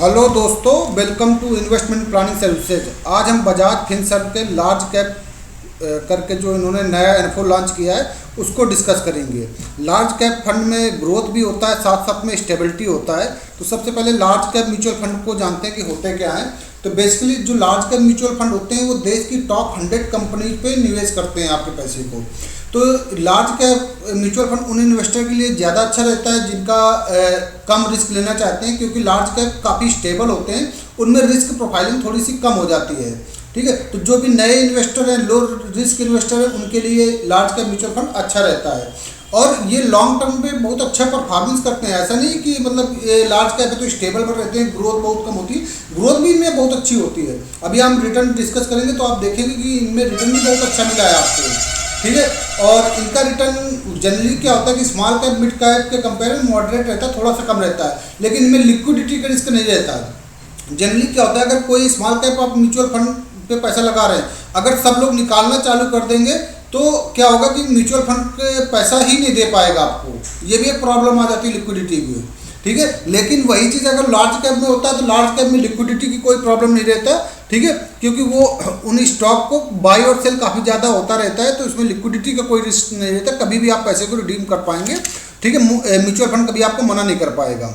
Hello दोस्तों, welcome to investment planning services. आज हम बजाज फिनसर्व के लार्ज कैप करके जो इन्होंने नया इन्फो लॉन्च किया है उसको डिस्कस करेंगे। लार्ज कैप फंड में ग्रोथ भी होता है, साथ साथ में स्टेबिलिटी होता है। तो सबसे पहले लार्ज कैप म्यूचुअल फंड को जानते हैं कि होते क्या हैं। तो बेसिकली जो लार्ज कैप म्यूचुअल फंड होते हैं वो देश की टॉप 100 कंपनी पे निवेश करते हैं आपके पैसे को। तो लार्ज कैप म्यूचुअल फंड उन इन्वेस्टर के लिए ज़्यादा अच्छा रहता है जिनका कम रिस्क लेना चाहते हैं, क्योंकि लार्ज कैप काफ़ी स्टेबल होते हैं, उनमें रिस्क प्रोफाइलिंग थोड़ी सी कम हो जाती है। ठीक है, तो जो भी नए इन्वेस्टर हैं, लो रिस्क इन्वेस्टर हैं, उनके लिए लार्ज कैप म्यूचुअल फंड अच्छा रहता है और ये लॉन्ग टर्म पे बहुत अच्छा परफॉर्मेंस करते हैं। ऐसा नहीं कि मतलब ये लार्ज कैप है तो स्टेबल पर रहते हैं, ग्रोथ बहुत कम होती है, ग्रोथ भी इनमें बहुत अच्छी होती है। अभी हम रिटर्न डिस्कस करेंगे तो आप देखेंगे कि इनमें रिटर्न भी बहुत अच्छा मिला है आपको। ठीक है, और इनका रिटर्न जनरली क्या होता है कि स्मॉल कैप मिड कैप के कंपेयर में मॉडरेट रहता है, थोड़ा सा कम रहता है, लेकिन इनमें लिक्विडिटी का रिस्क नहीं रहता है। जनरली क्या होता है, अगर कोई स्मॉल कैप आप म्यूचुअल फंड पे पैसा लगा रहे हैं, अगर सब लोग निकालना चालू कर देंगे तो क्या होगा कि म्यूचुअल फंड के पैसा ही नहीं दे पाएगा आपको। ये भी एक प्रॉब्लम आ जाती है लिक्विडिटी की। ठीक है, लेकिन वही चीज़ अगर लार्ज कैप में होता है तो लार्ज कैप में लिक्विडिटी की कोई प्रॉब्लम नहीं रहता। ठीक है, क्योंकि वो उन स्टॉक को बाई और सेल काफ़ी ज़्यादा होता रहता है, तो इसमें लिक्विडिटी का कोई रिस्क नहीं रहता, कभी भी आप पैसे को रिडीम कर पाएंगे। ठीक है, म्यूचुअल फंड कभी आपको मना नहीं कर पाएगा।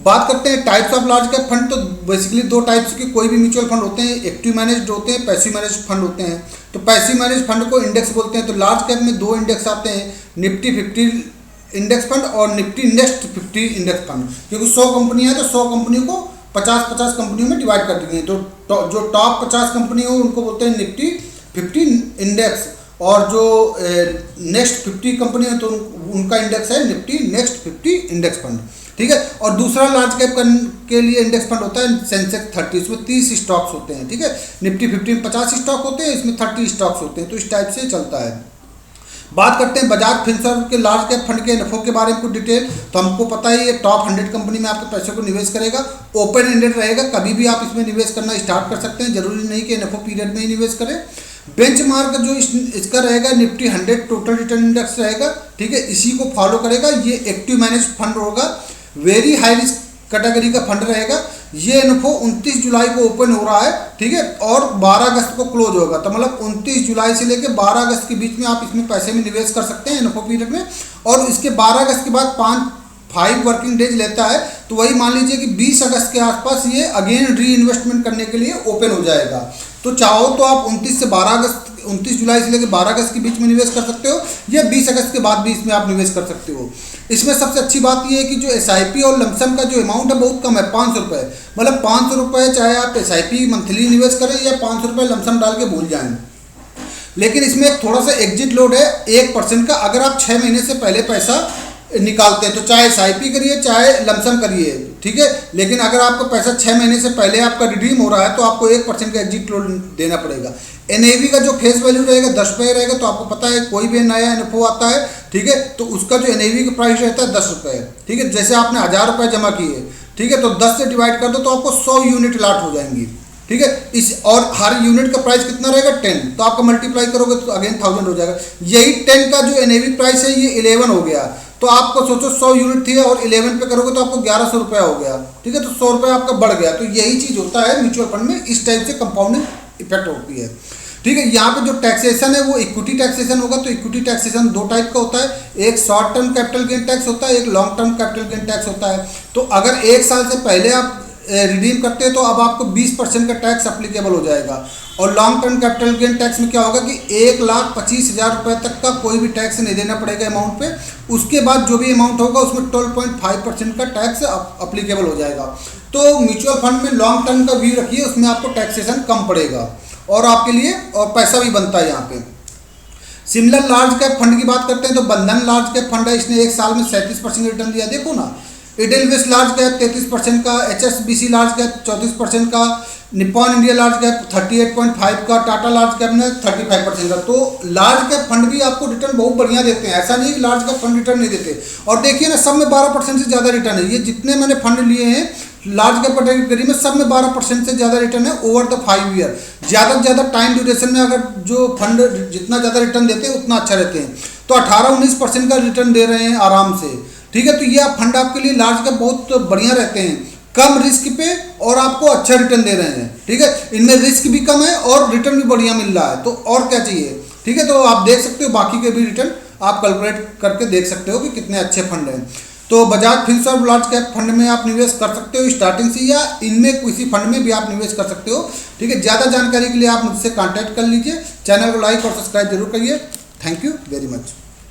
बात करते हैं types of large cap fund. तो बेसिकली दो टाइप्स के कोई भी म्यूचुअल फंड होते हैं, एक्टिव मैनेज्ड होते हैं, पैसिव मैनेज्ड फंड होते हैं। तो पैसिव मैनेज्ड फंड को इंडेक्स बोलते हैं। तो लार्ज कैप में दो इंडेक्स आते हैं, निफ्टी 50 इंडेक्स फंड और निफ्टी नेक्स्ट 50 इंडेक्स फंड। क्योंकि 100 कंपनियां हैं तो 100 कंपनियों को 50-50 कंपनियों में डिवाइड कर दी गई। तो जो टॉप 50 कंपनी हो उनको बोलते हैं निफ्टी 50 इंडेक्स, और जो नेक्स्ट 50 कंपनी है तो उनका इंडेक्स है निफ्टी नेक्स्ट 50 इंडेक्स फंड। ठीक है, और दूसरा लार्ज कैप के लिए इंडेक्स फंड होता है सेंसेक्स 30, इसमें 30 स्टॉक्स होते हैं। ठीक है, निफ्टी 50 में 50 स्टॉक होते हैं, इसमें 30 स्टॉक्स होते हैं। तो इस टाइप से चलता है। बात करते हैं बजाज फिनसर्व के लार्ज कैप फंड के इन्फो के बारे में कुछ डिटेल। तो हमको पता है ये टॉप 100 कंपनी में आपके पैसे को निवेश करेगा, ओपन एंडेड रहेगा, कभी भी आप इसमें निवेश करना स्टार्ट कर सकते हैं, जरूरी नहीं कि इन्फो पीरियड में ही निवेश करें। बेंचमार्क जो इसका रहेगा निफ्टी 100 टोटल रिटर्न इंडेक्स रहेगा। ठीक है, इसी को फॉलो करेगा। ये एक्टिव मैनेज फंड होगा, वेरी हाई रिस्क कैटेगरी का फंड रहेगा। ये इन्फो 29 जुलाई को ओपन हो रहा है। ठीक है, और 12 अगस्त को क्लोज होगा। तो मतलब 29 जुलाई से लेकर 12 अगस्त के बीच में आप इसमें पैसे में निवेश कर सकते हैं इन्फो पीरियड में। और इसके 12 अगस्त के बाद 5 वर्किंग डेज लेता है, तो वही मान लीजिए कि 20 अगस्त के आसपास ये अगेन री इन्वेस्टमेंट करने के लिए ओपन हो जाएगा। तो चाहो तो आप 29 जुलाई से लेकर 12 अगस्त के बीच में निवेश कर सकते हो, या 20 अगस्त के बाद भी इसमें आप निवेश कर सकते हो। इसमें सबसे अच्छी बात यह है कि जो SIP और लमसम का जो अमाउंट है बहुत कम है, 500 रुपये। मतलब 500 रुपये चाहे आप SIP मंथली निवेश करें या 500 रुपये लमसम डाल के भूल जाएं। लेकिन इसमें एक थोड़ा सा एग्जिट लोड है 1% का। अगर आप 6 महीने से पहले पैसा निकालते हैं तो चाहे SIP करिए चाहे लमसम करिए, ठीक है, लेकिन अगर आपका पैसा 6 महीने से पहले आपका रिडीम हो रहा है तो आपको 1% का एग्जिट लोड देना पड़ेगा। NAV का जो फेस वैल्यू रहेगा 10 रुपये रहेगा। तो आपको पता है कोई भी नया इन्फो आता है, ठीक है, तो उसका जो NAV का प्राइस रहता है 10 रुपये। ठीक है, जैसे आपने 1000 रुपये जमा किए, ठीक है, तो 10 से डिवाइड कर दो तो आपको 100 यूनिट अलॉट हो जाएंगी। ठीक है, इस और हर यूनिट का प्राइस कितना रहेगा 10, तो आपका मल्टीप्लाई करोगे तो अगेन 1000 हो जाएगा। यही 10 का जो NAV प्राइस है ये 11 हो गया। तो आपको सोचो 100 यूनिट थी और 11 पे करोगे तो आपको 1100 रुपया हो गया। ठीक है, तो 100 रुपये आपका बढ़ गया। तो यही चीज़ होता है म्यूचुअल फंड में, इस टाइप से कंपाउंडिंग इफेक्ट होती है। ठीक है, यहाँ पे जो टैक्सेशन है वो इक्विटी टैक्सेशन होगा। तो इक्विटी टैक्सेशन दो टाइप का होता है, एक short term capital gain tax होता है, एक long term capital gain tax होता है। तो अगर 1 साल से पहले आप रिडीम करते हैं तो अब आपको 20% का टैक्स अप्लीकेबल हो जाएगा। और long term capital gain tax में क्या होगा कि 1,25,000 रुपये तक का कोई भी टैक्स नहीं देना पड़ेगा अमाउंट पे। उसके बाद जो भी अमाउंट होगा उसमें 12.5% का टैक्स अप्लीकेबल हो जाएगा। तो म्यूचुअल फंड में लॉन्ग टर्म का व्यू रखिए, उसमें आपको टैक्सेशन कम पड़ेगा और आपके लिए और पैसा भी बनता है यहाँ पे। सिमिलर लार्ज कैप फंड की बात करते हैं तो बंधन लार्ज कैप फंड है, इसने 1 साल में 37% रिटर्न दिया। देखो ना, इडेलवेस्ट लार्ज कैप 33% का, HSBC लार्ज कैप 34% का, निप्पॉन इंडिया लार्ज कैप 38.5 का, टाटा लार्ज कैप ने 35% का। तो लार्ज कैप फंड भी आपको रिटर्न बहुत बढ़िया देते हैं, ऐसा नहीं कि लार्ज कैप फंड रिटर्न नहीं देते। और देखिए ना, सब में 12% से ज़्यादा रिटर्न है। ये जितने मैंने फंड लिए हैं लार्ज कैप कैटेगरी में, सब में 12% से ज़्यादा रिटर्न है ओवर द 5 ईयर। ज़्यादा से ज़्यादा टाइम ड्यूरेशन में अगर जो फंड जितना ज़्यादा रिटर्न देते हैं उतना अच्छा रहते हैं। तो 18-19% का रिटर्न दे रहे हैं आराम से। ठीक है, तो ये फंड आपके लिए लार्ज कैप बहुत बढ़िया रहते हैं। कम रिस्क पे और आपको अच्छा रिटर्न दे रहे हैं। ठीक है, इनमें रिस्क भी कम है और रिटर्न भी बढ़िया मिल रहा है, तो और क्या चाहिए। ठीक है, तो आप देख सकते हो बाकी के भी रिटर्न आप कैलकुलेट करके देख सकते हो कि कितने अच्छे फंड हैं। तो Bajaj Finserv large cap fund में आप निवेश कर सकते हो स्टार्टिंग से, या इनमें किसी फंड में भी आप निवेश कर सकते हो। ठीक है, ज़्यादा जानकारी के लिए आप मुझसे कांटेक्ट कर लीजिए। चैनल को लाइक और सब्सक्राइब जरूर करिए। Thank you very much.